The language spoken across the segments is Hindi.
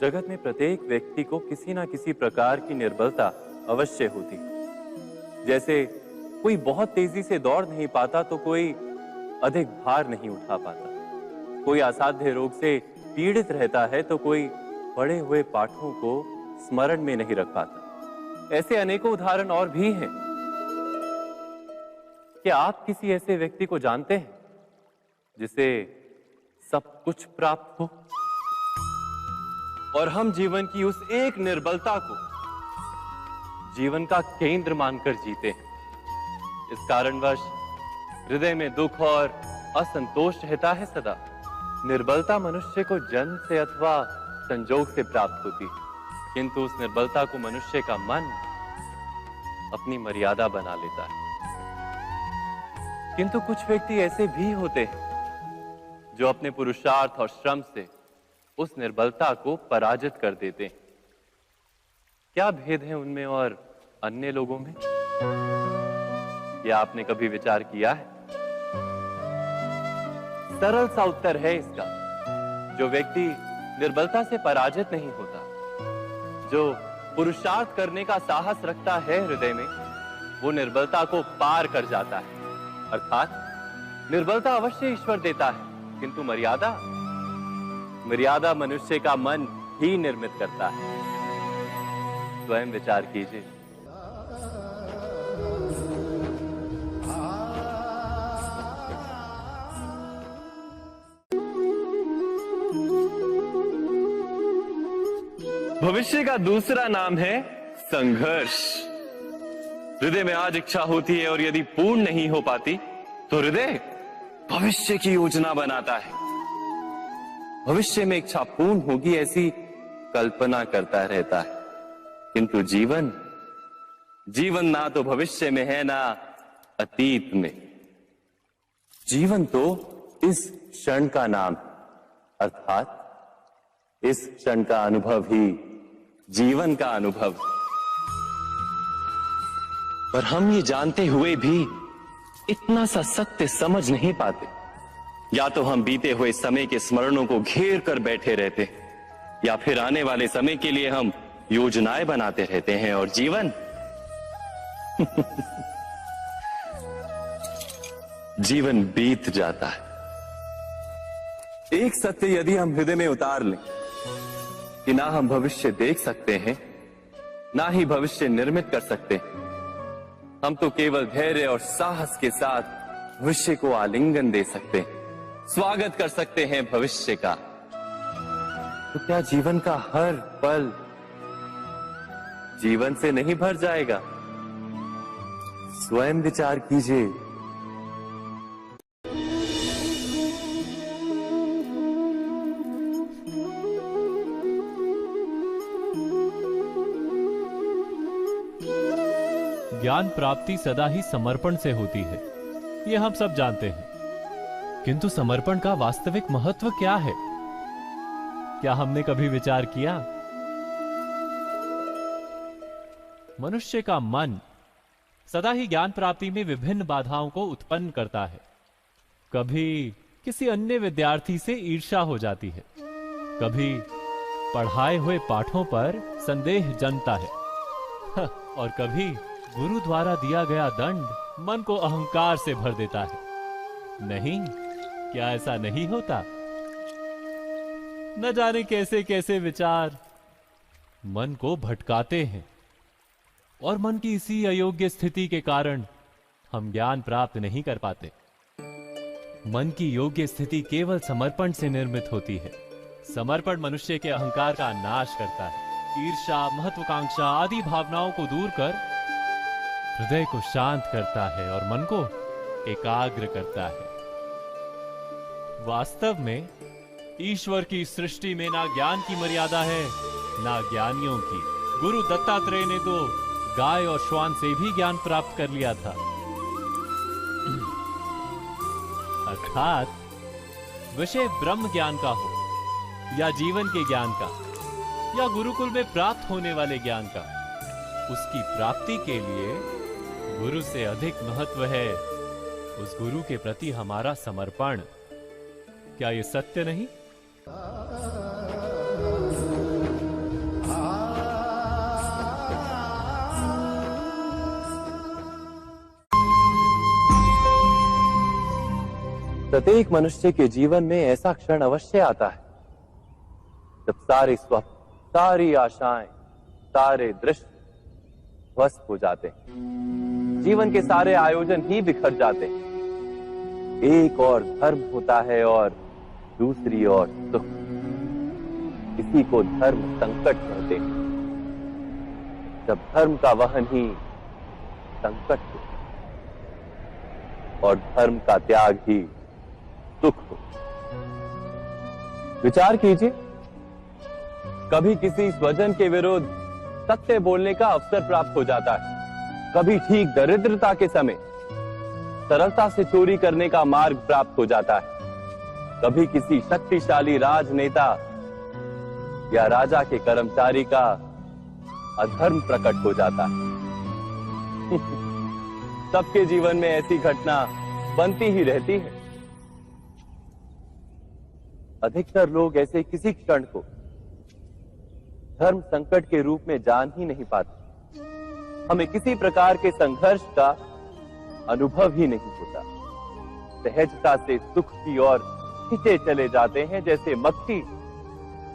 जगत में प्रत्येक व्यक्ति को किसी ना किसी प्रकार की निर्बलता अवश्य होती। जैसे कोई बहुत तेजी से दौड़ नहीं पाता तो कोई अधिक भार नहीं उठा पाता, कोई असाध्य रोग से पीड़ित रहता है तो कोई पढ़े हुए पाठों को स्मरण में नहीं रख पाता। ऐसे अनेकों उदाहरण और भी हैं। क्या आप किसी ऐसे व्यक्ति को जानते हैं जिसे सब कुछ प्राप्त हो और हम जीवन की उस एक निर्बलता को जीवन का केंद्र मानकर जीते हैं? इस कारणवश हृदय में दुख और असंतोष रहता है सदा। निर्बलता मनुष्य को जन्म से अथवा संजोग से प्राप्त होती है, किंतु उस निर्बलता को मनुष्य का मन अपनी मर्यादा बना लेता है। किंतु कुछ व्यक्ति ऐसे भी होते हैं जो अपने पुरुषार्थ और श्रम से उस निर्बलता को पराजित कर देते हैं। क्या भेद है उनमें और अन्य लोगों में? क्या आपने कभी विचार किया है? सरल सा उत्तर है इसका। जो व्यक्ति निर्बलता से पराजित नहीं होता, जो पुरुषार्थ करने का साहस रखता है हृदय में, वो निर्बलता को पार कर जाता है। अर्थात निर्बलता अवश्य ईश्वर देता है, किंतु मर्यादा मनुष्य का मन ही निर्मित करता है। स्वयं विचार कीजिए। भविष्य का दूसरा नाम है संघर्ष। हृदय में आज इच्छा होती है और यदि पूर्ण नहीं हो पाती तो हृदय भविष्य की योजना बनाता है। भविष्य में इच्छा पूर्ण होगी ऐसी कल्पना करता रहता है, किंतु जीवन ना तो भविष्य में है ना अतीत में। जीवन तो इस क्षण का नाम, अर्थात इस क्षण का अनुभव ही जीवन का अनुभव। पर हम ये जानते हुए भी इतना सा सत्य समझ नहीं पाते। या तो हम बीते हुए समय के स्मरणों को घेर कर बैठे रहते, या फिर आने वाले समय के लिए हम योजनाएं बनाते रहते हैं और जीवन जीवन बीत जाता है। एक सत्य यदि हम हृदय में उतार लें कि ना हम भविष्य देख सकते हैं, ना ही भविष्य निर्मित कर सकते हैं, हम तो केवल धैर्य और साहस के साथ भविष्य को आलिंगन दे सकते हैं, स्वागत कर सकते हैं भविष्य का। तो क्या जीवन का हर पल जीवन से नहीं भर जाएगा? स्वयं विचार कीजिए। ज्ञान प्राप्ति सदा ही समर्पण से होती है, यह हम सब जानते हैं। किंतु समर्पण का वास्तविक महत्व क्या है? क्या हमने कभी विचार किया? मनुष्य का मन सदा ही ज्ञान प्राप्ति में विभिन्न बाधाओं को उत्पन्न करता है। कभी किसी अन्य विद्यार्थी से ईर्ष्या हो जाती है, कभी पढ़ाए हुए पाठों पर संदेह जन्मता है और कभी गुरु द्वारा दिया गया दंड मन को अहंकार से भर देता है। नहीं, क्या ऐसा नहीं होता? न जाने कैसे कैसे विचार मन को भटकाते हैं और मन की इसी अयोग्य स्थिति के कारण हम ज्ञान प्राप्त नहीं कर पाते। मन की योग्य स्थिति केवल समर्पण से निर्मित होती है। समर्पण मनुष्य के अहंकार का नाश करता है, ईर्ष्या, महत्वाकांक्षा आदि भावनाओं को दूर कर हृदय को शांत करता है और मन को एकाग्र करता है। वास्तव में ईश्वर की सृष्टि में ना ज्ञान की मर्यादा है ना ज्ञानियों की। गुरु दत्तात्रेय ने तो गाय और श्वान से भी ज्ञान प्राप्त कर लिया था। अर्थात विषय ब्रह्म ज्ञान का हो या जीवन के ज्ञान का या गुरुकुल में प्राप्त होने वाले ज्ञान का, उसकी प्राप्ति के लिए गुरु से अधिक महत्व है उस गुरु के प्रति हमारा समर्पण। क्या यह सत्य नहीं? प्रत्येक मनुष्य के जीवन में ऐसा क्षण अवश्य आता है जब सारे स्वप्न, सारी आशाएं, सारे दृश्य ध्वस्त हो जाते हैं। जीवन के सारे आयोजन ही बिखर जाते हैं। एक और धर्म होता है और दूसरी ओर सुख। इसी को धर्म संकट कहते हैं। जब धर्म का वहन ही संकट हो और धर्म का त्याग ही सुख हो। विचार कीजिए, कभी किसी स्वजन के विरुद्ध सत्य बोलने का अवसर प्राप्त हो जाता है, कभी ठीक दरिद्रता के समय सरलता से चोरी करने का मार्ग प्राप्त हो जाता है, कभी किसी शक्तिशाली राजनेता या राजा के कर्मचारी का अधर्म प्रकट हो जाता है। सबके जीवन में ऐसी घटना बनती ही रहती है। अधिकतर लोग ऐसे किसी क्षण को धर्म संकट के रूप में जान ही नहीं पाते। हमें किसी प्रकार के संघर्ष का अनुभव ही नहीं होता। सहजता से सुख की ओर खींचे चले जाते हैं, जैसे मक्खी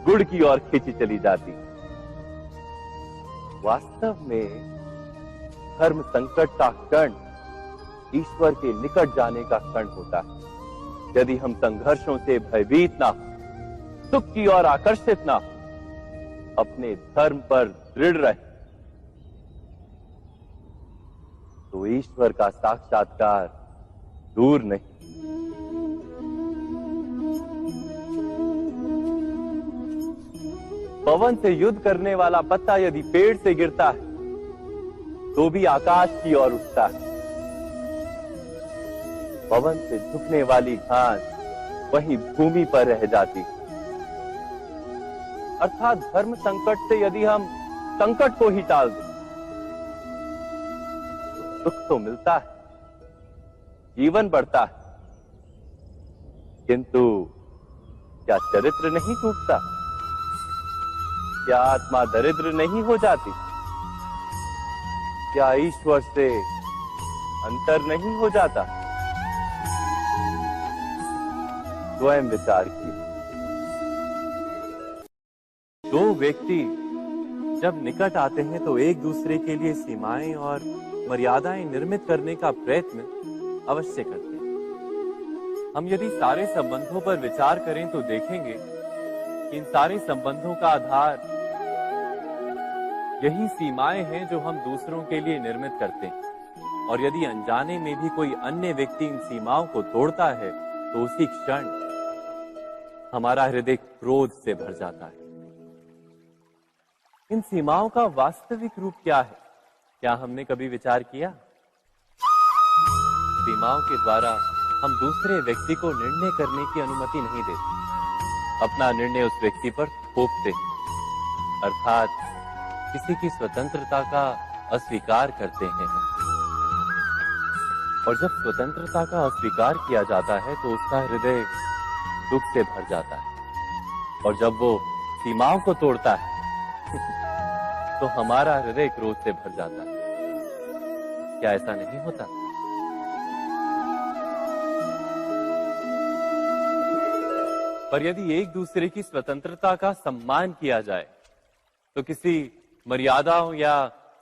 गुड़ की ओर खींची चली जाती। वास्तव में धर्म संकट का क्षण ईश्वर के निकट जाने का क्षण होता है। यदि हम संघर्षों से भयभीत ना हो, सुख की ओर आकर्षित ना हो, अपने धर्म पर दृढ़ रहे, तो ईश्वर का साक्षात्कार दूर नहीं। पवन से युद्ध करने वाला पत्ता यदि पेड़ से गिरता है तो भी आकाश की ओर उठता है। पवन से झुकने वाली घास वहीं भूमि पर रह जाती। अर्थात धर्म संकट से यदि हम संकट को ही टाल दें तो सुख तो मिलता है, जीवन बढ़ता है, किंतु क्या चरित्र नहीं टूटता? क्या आत्मा दरिद्र नहीं हो जाती? क्या ईश्वर से अंतर नहीं हो जाता? स्वयं विचार कीजिए। दो व्यक्ति जब निकट आते हैं तो एक दूसरे के लिए सीमाएं और मर्यादाएं निर्मित करने का प्रयत्न अवश्य करते हैं। हम यदि सारे संबंधों पर विचार करें तो देखेंगे कि इन सारे संबंधों का आधार यही सीमाएं हैं जो हम दूसरों के लिए निर्मित करते हैं। और यदि अनजाने में भी कोई अन्य व्यक्ति इन सीमाओं को तोड़ता है तो उसी क्षण हमारा हृदय क्रोध से भर जाता है। इन सीमाओं का वास्तविक रूप क्या है? क्या हमने कभी विचार किया? सीमाओं के द्वारा हम दूसरे व्यक्ति को निर्णय करने की अनुमति नहीं देते। अपना निर्णय उस व्यक्ति पर थोपते, अर्थात किसी की स्वतंत्रता का अस्वीकार करते हैं। और जब स्वतंत्रता का अस्वीकार किया जाता है तो उसका हृदय दुख से भर जाता है। और जब वो सीमाओं को तोड़ता है तो हमारा हृदय क्रोध से भर जाता है। क्या ऐसा नहीं होता? पर यदि एक दूसरे की स्वतंत्रता का सम्मान किया जाए तो किसी मर्यादाओं या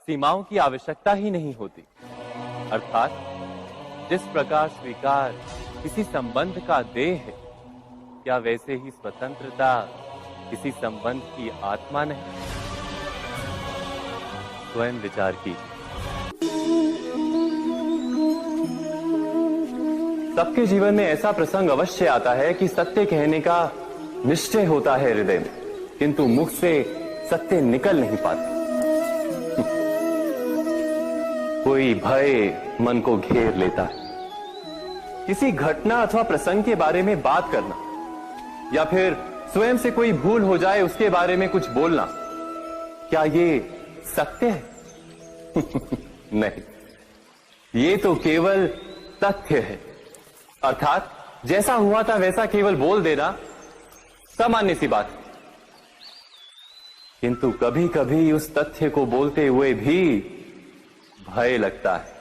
सीमाओं की आवश्यकता ही नहीं होती। अर्थात जिस प्रकार स्वीकार किसी संबंध का देह है, क्या वैसे ही स्वतंत्रता किसी संबंध की आत्मा नहीं? स्वयं विचार कीजिए। सबके जीवन में ऐसा प्रसंग अवश्य आता है कि सत्य कहने का निश्चय होता है हृदय में, किंतु मुख से सत्य निकल नहीं पाता। कोई भय मन को घेर लेता है। किसी घटना अथवा प्रसंग के बारे में बात करना या फिर स्वयं से कोई भूल हो जाए उसके बारे में कुछ बोलना, क्या ये सत्य है? नहीं, ये तो केवल तथ्य है। अर्थात जैसा हुआ था वैसा केवल बोल देना सामान्य सी बात। किंतु कभी कभी उस तथ्य को बोलते हुए भी भय लगता है।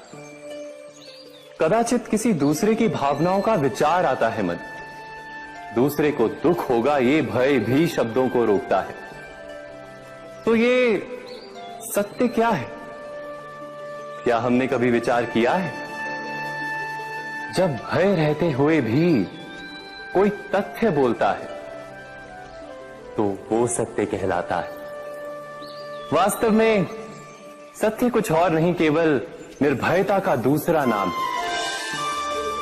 कदाचित किसी दूसरे की भावनाओं का विचार आता है मन। दूसरे को दुख होगा ये भय भी शब्दों को रोकता है। तो ये सत्य क्या है? क्या हमने कभी विचार किया है? जब भय रहते हुए भी कोई तथ्य बोलता है तो वो सत्य कहलाता है। वास्तव में सत्य कुछ और नहीं, केवल निर्भयता का दूसरा नाम है।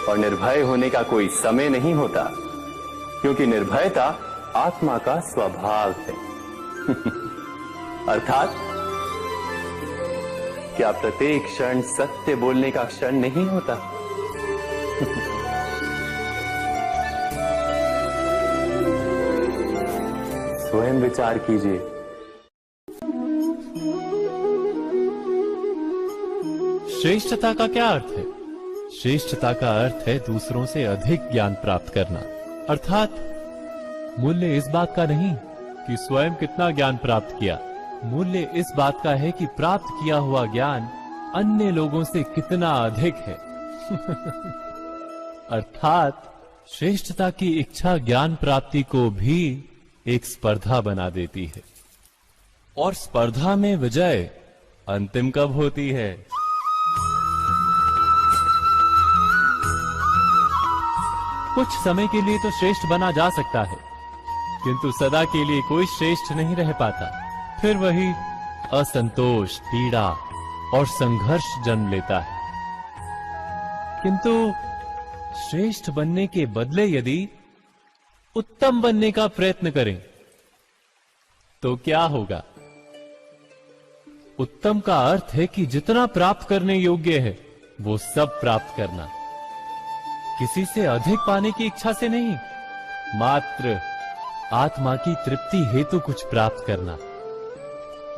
और निर्भय होने का कोई समय नहीं होता, क्योंकि निर्भयता आत्मा का स्वभाव है। अर्थात क्या प्रत्येक क्षण सत्य बोलने का क्षण नहीं होता? स्वयं विचार कीजिए। श्रेष्ठता का क्या अर्थ है? श्रेष्ठता का अर्थ है दूसरों से अधिक ज्ञान प्राप्त करना। अर्थात मूल्य इस बात का नहीं कि स्वयं कितना ज्ञान प्राप्त किया, मूल्य इस बात का है कि प्राप्त किया हुआ ज्ञान अन्य लोगों से कितना अधिक है। अर्थात श्रेष्ठता की इच्छा ज्ञान प्राप्ति को भी एक स्पर्धा बना देती है। और स्पर्धा में विजय अंतिम कब होती है? कुछ समय के लिए तो श्रेष्ठ बना जा सकता है, किंतु सदा के लिए कोई श्रेष्ठ नहीं रह पाता। फिर वही असंतोष, पीड़ा और संघर्ष जन्म लेता है। किंतु श्रेष्ठ बनने के बदले यदि उत्तम बनने का प्रयत्न करें तो क्या होगा? उत्तम का अर्थ है कि जितना प्राप्त करने योग्य है वो सब प्राप्त करना, किसी से अधिक पाने की इच्छा से नहीं, मात्र आत्मा की तृप्ति हेतु कुछ प्राप्त करना।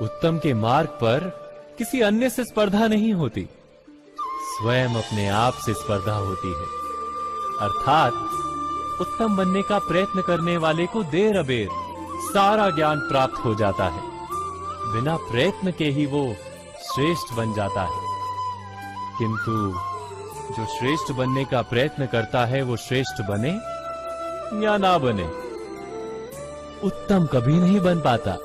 उत्तम के मार्ग पर किसी अन्य से स्पर्धा नहीं होती, स्वयं अपने आप से स्पर्धा होती है। अर्थात उत्तम बनने का प्रयत्न करने वाले को देर अबेर सारा ज्ञान प्राप्त हो जाता है। बिना प्रयत्न के ही वो श्रेष्ठ बन जाता है। किंतु जो श्रेष्ठ बनने का प्रयत्न करता है वो श्रेष्ठ बने या ना बने, उत्तम कभी नहीं बन पाता।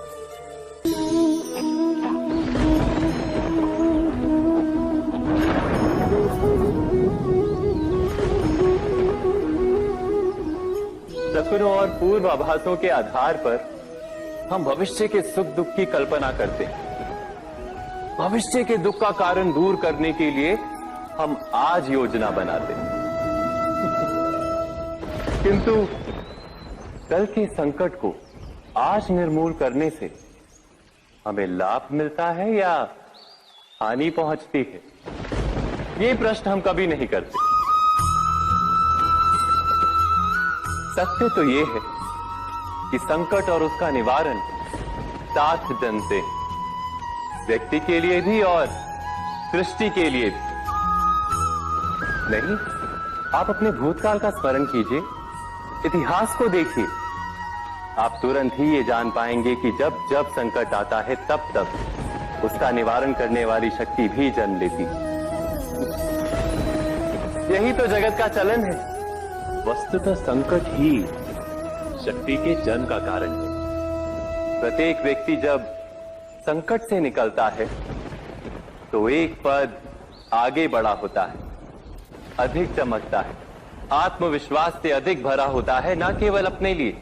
सपनों और पूर्वाभासों के आधार पर हम भविष्य के सुख दुख की कल्पना करते हैं। भविष्य के दुख का कारण दूर करने के लिए हम आज योजना बनाते हैं। किंतु कल के संकट को आज निर्मूल करने से हमें लाभ मिलता है या हानि पहुंचती है, ये प्रश्न हम कभी नहीं करते। सत्य तो ये है कि संकट और उसका निवारण साथ जन से, व्यक्ति के लिए भी और सृष्टि के लिए भी। नहीं, आप अपने भूतकाल का स्मरण कीजिए, इतिहास को देखिए, आप तुरंत ही ये जान पाएंगे कि जब जब संकट आता है तब तब उसका निवारण करने वाली शक्ति भी जन्म लेती है। यही तो जगत का चलन है। वस्तुतः संकट ही शक्ति के जन्म का कारण है। प्रत्येक व्यक्ति जब संकट से निकलता है तो एक पद आगे बढ़ा होता है, अधिक चमकता है, आत्मविश्वास से अधिक भरा होता है, न केवल अपने लिए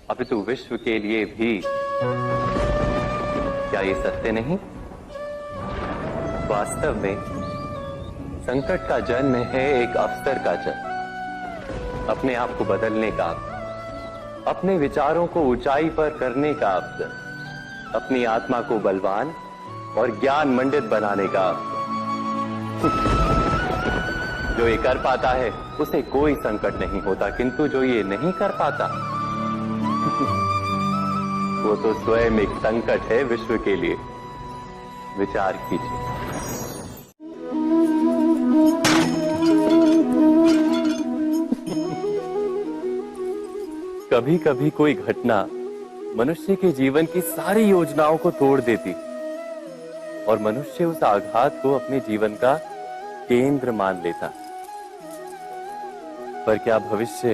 अपितु विश्व के लिए भी। क्या ये सत्य नहीं? वास्तव में संकट का जन्म है एक अवसर का जन्म, अपने आप को बदलने का, अपने विचारों को ऊंचाई पर करने का अवसर, अपनी आत्मा को बलवान और ज्ञान मंडित बनाने का अवसर। जो ये कर पाता है उसे कोई संकट नहीं होता, किंतु जो ये नहीं कर पाता वो तो स्वयं एक संकट है विश्व के लिए। विचार कीजिए। कभी कभी कोई घटना मनुष्य के जीवन की सारी योजनाओं को तोड़ देती और मनुष्य उस आघात को अपने जीवन का केंद्र मान लेता। पर क्या भविष्य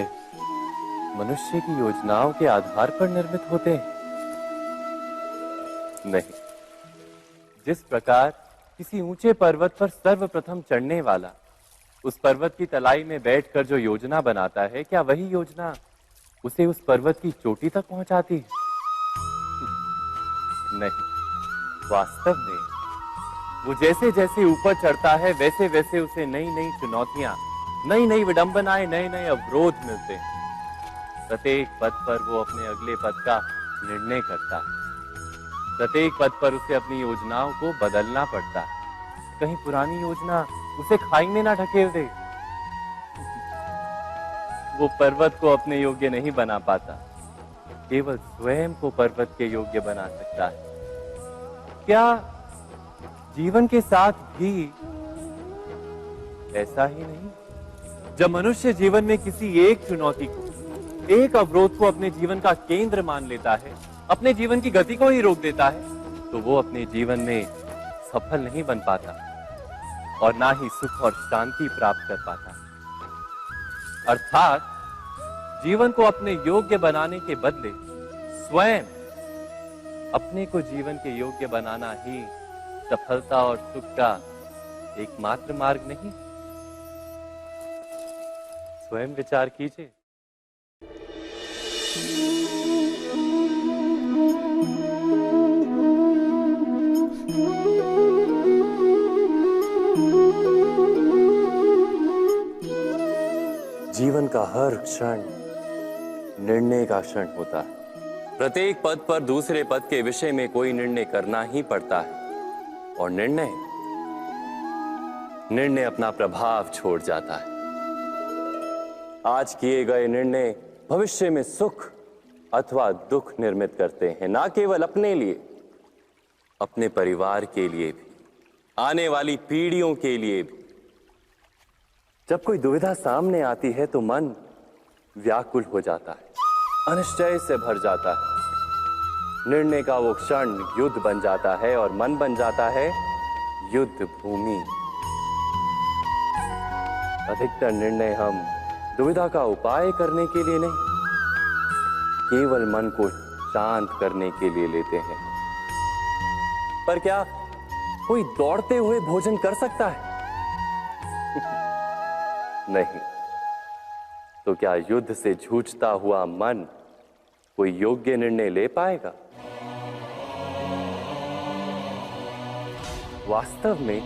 मनुष्य की योजनाओं के आधार पर निर्मित होते हैं? नहीं। जिस प्रकार किसी ऊंचे पर्वत पर सर्वप्रथम चढ़ने वाला उस पर्वत की तलाई में बैठकर जो योजना बनाता है, क्या वही योजना उसे उस पर्वत की चोटी तक पहुंचाती है? नहीं। वास्तव में वो जैसे जैसे ऊपर चढ़ता है वैसे वैसे उसे नई नई चुनौतियां, नई नई विडंबनाएं, नए नए अवरोध मिलते हैं। प्रत्येक पद पर वो अपने अगले पद का निर्णय करता है। प्रत्येक पद पर उसे अपनी योजनाओं को बदलना पड़ता है। कहीं पुरानी योजना उसे खाई में ना ढकेल दे। वो पर्वत को अपने योग्य नहीं बना पाता, केवल स्वयं को पर्वत के योग्य बना सकता है। क्या जीवन के साथ भी ऐसा ही नहीं? जब मनुष्य जीवन में किसी एक चुनौती को, एक अवरोध को अपने जीवन का केंद्र मान लेता है, अपने जीवन की गति को ही रोक देता है, तो वो अपने जीवन में सफल नहीं बन पाता और ना ही सुख और शांति प्राप्त कर पाता। अर्थात जीवन को अपने योग्य बनाने के बदले स्वयं अपने को जीवन के योग्य बनाना ही सफलता और सुख का एकमात्र मार्ग नहीं। स्वयं विचार कीजिए। जीवन का हर क्षण निर्णय का क्षण होता है। प्रत्येक पद पर दूसरे पद के विषय में कोई निर्णय करना ही पड़ता है और निर्णय अपना प्रभाव छोड़ जाता है। आज किए गए निर्णय भविष्य में सुख अथवा दुख निर्मित करते हैं, ना केवल अपने लिए, अपने परिवार के लिए भी, आने वाली पीढ़ियों के लिए भी। जब कोई दुविधा सामने आती है तो मन व्याकुल हो जाता है, अनिश्चय से भर जाता है। निर्णय का वो क्षण युद्ध बन जाता है और मन बन जाता है युद्ध भूमि। अधिकतर निर्णय हम दुविधा का उपाय करने के लिए नहीं, केवल मन को शांत करने के लिए लेते हैं। पर क्या कोई दौड़ते हुए भोजन कर सकता है? नहीं। तो क्या युद्ध से जूझता हुआ मन कोई योग्य निर्णय ले पाएगा? वास्तव में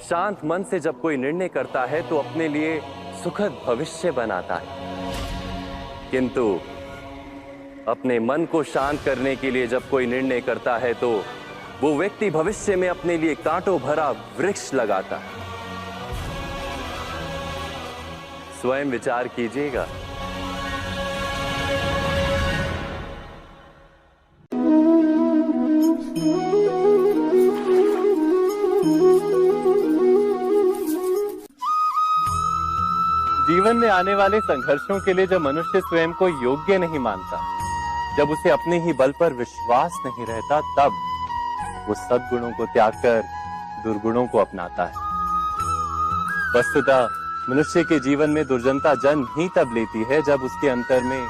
शांत मन से जब कोई निर्णय करता है तो अपने लिए सुखद भविष्य बनाता है, किंतु अपने मन को शांत करने के लिए जब कोई निर्णय करता है तो वो व्यक्ति भविष्य में अपने लिए कांटों भरा वृक्ष लगाता है। स्वयं विचार कीजिएगा। जीवन में आने वाले संघर्षों के लिए जब मनुष्य स्वयं को योग्य नहीं मानता, जब उसे अपने ही बल पर विश्वास नहीं रहता, तब वो सद्गुणों को त्याग कर दुर्गुणों को अपनाता है। वस्तुतः मनुष्य के जीवन में दुर्जनता जन्म ही तब लेती है जब उसके अंतर में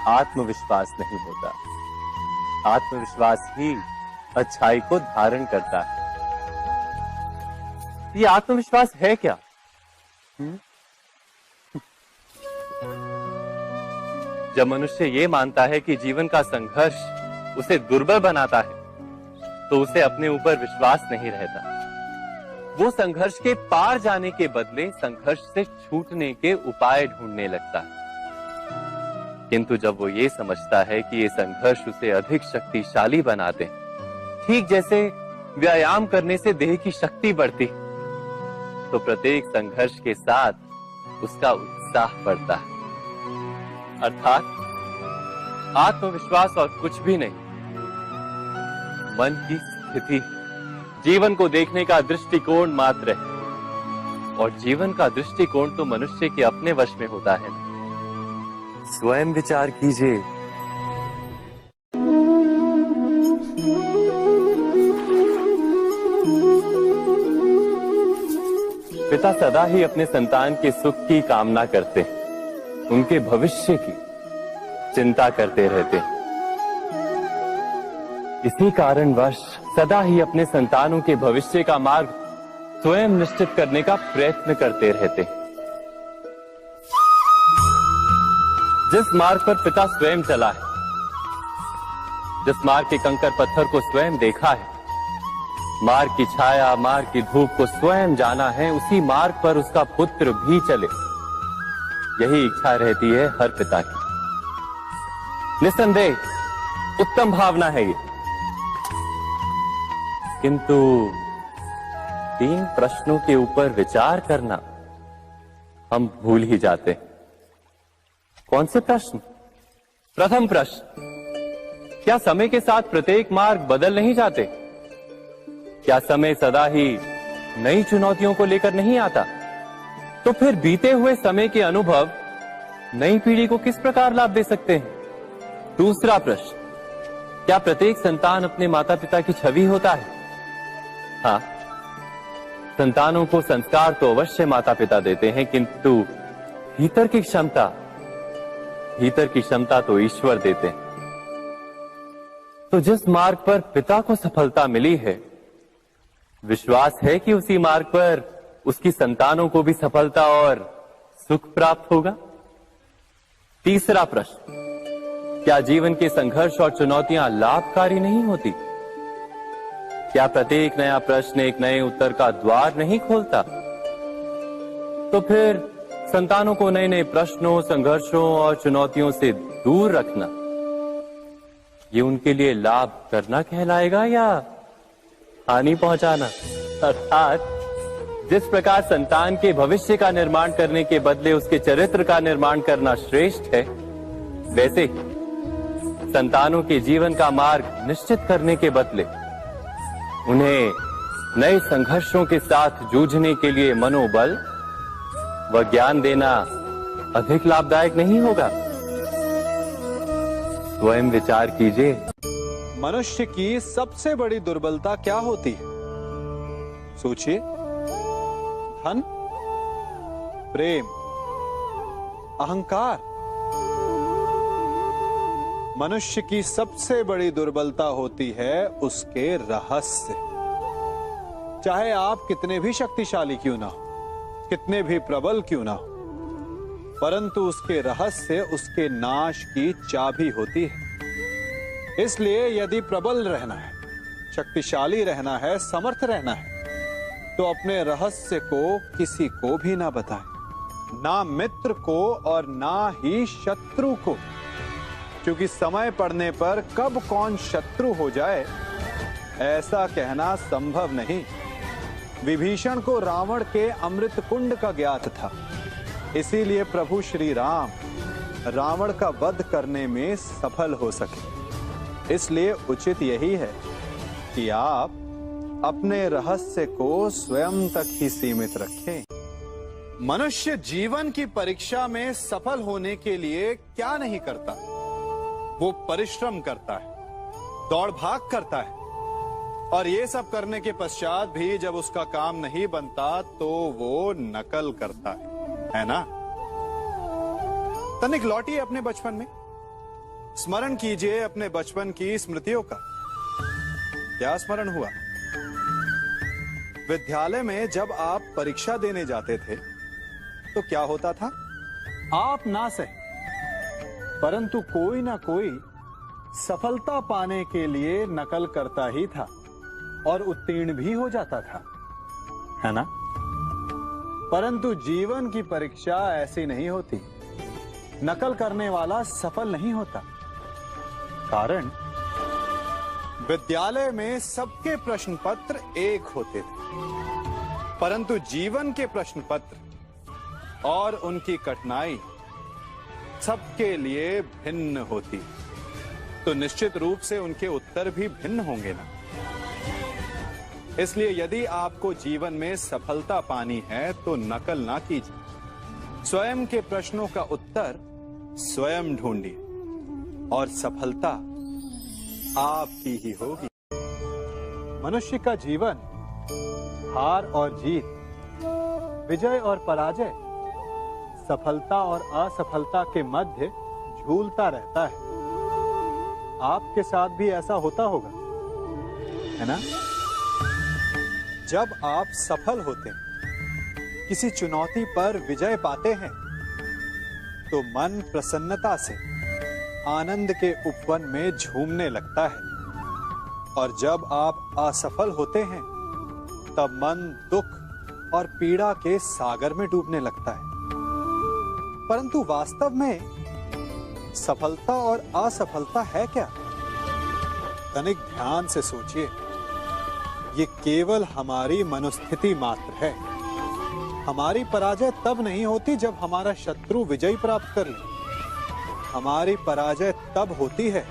आत्मविश्वास नहीं होता। आत्मविश्वास ही अच्छाई को धारण करता है। ये आत्मविश्वास है क्या? जब मनुष्य ये मानता है कि जीवन का संघर्ष उसे दुर्बल बनाता है, तो उसे अपने ऊपर विश्वास नहीं रहता। वो संघर्ष के पार जाने के बदले संघर्ष से छूटने के उपाय ढूंढने लगता है। किंतु जब वो ये समझता है कि ये संघर्ष उसे अधिक शक्तिशाली बनाते हैं, ठीक जैसे व्यायाम करने से देह की शक्ति बढ़ती, तो प्रत्येक संघर्ष के साथ उसका उत्साह बढ़ता है। अर्थात आत्मविश्वास और कुछ भी नहीं, मन की स्थिति, जीवन को देखने का दृष्टिकोण मात्र है। और जीवन का दृष्टिकोण तो मनुष्य के अपने वश में होता है। स्वयं विचार कीजिए। पिता सदा ही अपने संतान के सुख की कामना करते हैं, उनके भविष्य की चिंता करते रहते हैं। इसी कारणवश सदा ही अपने संतानों के भविष्य का मार्ग स्वयं निश्चित करने का प्रयत्न करते रहते हैं। जिस मार्ग पर पिता स्वयं चला है, जिस मार्ग के कंकर पत्थर को स्वयं देखा है, मार्ग की छाया, मार्ग की धूप को स्वयं जाना है, उसी मार्ग पर उसका पुत्र भी चले, यही इच्छा रहती है हर पिता की। निस्संदेह उत्तम भावना है ये, किंतु 3 प्रश्नों के ऊपर विचार करना हम भूल ही जाते हैं। कौन से प्रश्न? प्रथम प्रश्न, क्या समय के साथ प्रत्येक मार्ग बदल नहीं जाते? क्या समय सदा ही नई चुनौतियों को लेकर नहीं आता? तो फिर बीते हुए समय के अनुभव नई पीढ़ी को किस प्रकार लाभ दे सकते हैं? दूसरा प्रश्न, क्या प्रत्येक संतान अपने माता पिता की छवि होता है? हाँ, संतानों को संस्कार तो अवश्य माता पिता देते हैं, किंतु भीतर की क्षमता तो ईश्वर देते हैं। तो जिस मार्ग पर पिता को सफलता मिली है, विश्वास है कि उसी मार्ग पर उसकी संतानों को भी सफलता और सुख प्राप्त होगा। तीसरा प्रश्न, क्या जीवन के संघर्ष और चुनौतियां लाभकारी नहीं होती? क्या प्रत्येक नया प्रश्न एक नए उत्तर का द्वार नहीं खोलता? तो फिर संतानों को नए नए प्रश्नों, संघर्षों और चुनौतियों से दूर रखना, ये उनके लिए लाभ करना कहलाएगा या हानि पहुंचाना? अर्थात जिस प्रकार संतान के भविष्य का निर्माण करने के बदले उसके चरित्र का निर्माण करना श्रेष्ठ है, वैसे ही संतानों के जीवन का मार्ग निश्चित करने के बदले उन्हें नए संघर्षों के साथ जूझने के लिए मनोबल व ज्ञान देना अधिक लाभदायक नहीं होगा? स्वयं विचार कीजिए। मनुष्य की सबसे बड़ी दुर्बलता क्या होती है? सोचिए। धन, प्रेम, अहंकार। मनुष्य की सबसे बड़ी दुर्बलता होती है उसके रहस्य। चाहे आप कितने भी शक्तिशाली क्यों ना हो, कितने भी प्रबल क्यों ना हो, परंतु उसके रहस्य उसके नाश की चाबी होती है। इसलिए यदि प्रबल रहना है, शक्तिशाली रहना है, समर्थ रहना है, तो अपने रहस्य को किसी को भी ना बताएं, ना मित्र को और ना ही शत्रु को, क्योंकि समय पड़ने पर कब कौन शत्रु हो जाए ऐसा कहना संभव नहीं। विभीषण को रावण के अमृत कुंड का ज्ञात था, इसीलिए प्रभु श्री राम रावण का वध करने में सफल हो सके। इसलिए उचित यही है कि आप अपने रहस्य को स्वयं तक ही सीमित रखें। मनुष्य जीवन की परीक्षा में सफल होने के लिए क्या नहीं करता? वो परिश्रम करता है, दौड़ भाग करता है, और ये सब करने के पश्चात भी जब उसका काम नहीं बनता तो वो नकल करता है ना? तनिक लौटिए अपने बचपन में, स्मरण कीजिए अपने बचपन की स्मृतियों का। क्या स्मरण हुआ? विद्यालय में जब आप परीक्षा देने जाते थे तो क्या होता था? आप ना सही, परंतु कोई ना कोई सफलता पाने के लिए नकल करता ही था और उत्तीर्ण भी हो जाता था, है ना? परंतु जीवन की परीक्षा ऐसी नहीं होती। नकल करने वाला सफल नहीं होता। कारण विद्यालय में सबके प्रश्न पत्र एक होते थे, परंतु जीवन के प्रश्न पत्र और उनकी कठिनाई सबके लिए भिन्न होती, तो निश्चित रूप से उनके उत्तर भी भिन्न होंगे ना। इसलिए यदि आपको जीवन में सफलता पानी है तो नकल ना कीजिए, स्वयं के प्रश्नों का उत्तर स्वयं ढूंढिए और सफलता आपकी ही होगी। मनुष्य का जीवन हार और जीत, विजय और पराजय सफलता और असफलता के मध्य झूलता रहता है। आपके साथ भी ऐसा होता होगा, है ना? जब आप सफल होते हैं, किसी चुनौती पर विजय पाते हैं, तो मन प्रसन्नता से आनंद के उपवन में झूमने लगता है। और जब आप असफल होते हैं, तब मन दुख और पीड़ा के सागर में डूबने लगता है। परंतु वास्तव में सफलता और असफलता है क्या? तनिक ध्यान से सोचिए। ये केवल हमारी मनोस्थिति मात्र है। हमारी पराजय तब नहीं होती जब हमारा शत्रु विजय प्राप्त कर ले। हमारी पराजय तब होती है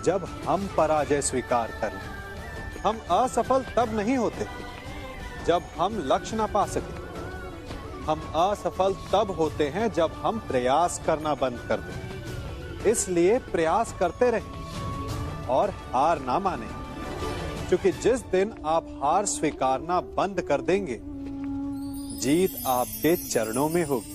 जब हम पराजय स्वीकार कर लें। हम असफल तब नहीं होते जब हम लक्ष्य ना पा सके। हम असफल तब होते हैं जब हम प्रयास करना बंद कर दें। इसलिए प्रयास करते रहें और हार ना मानें, क्योंकि जिस दिन आप हार स्वीकारना बंद कर देंगे, जीत आपके चरणों में होगी।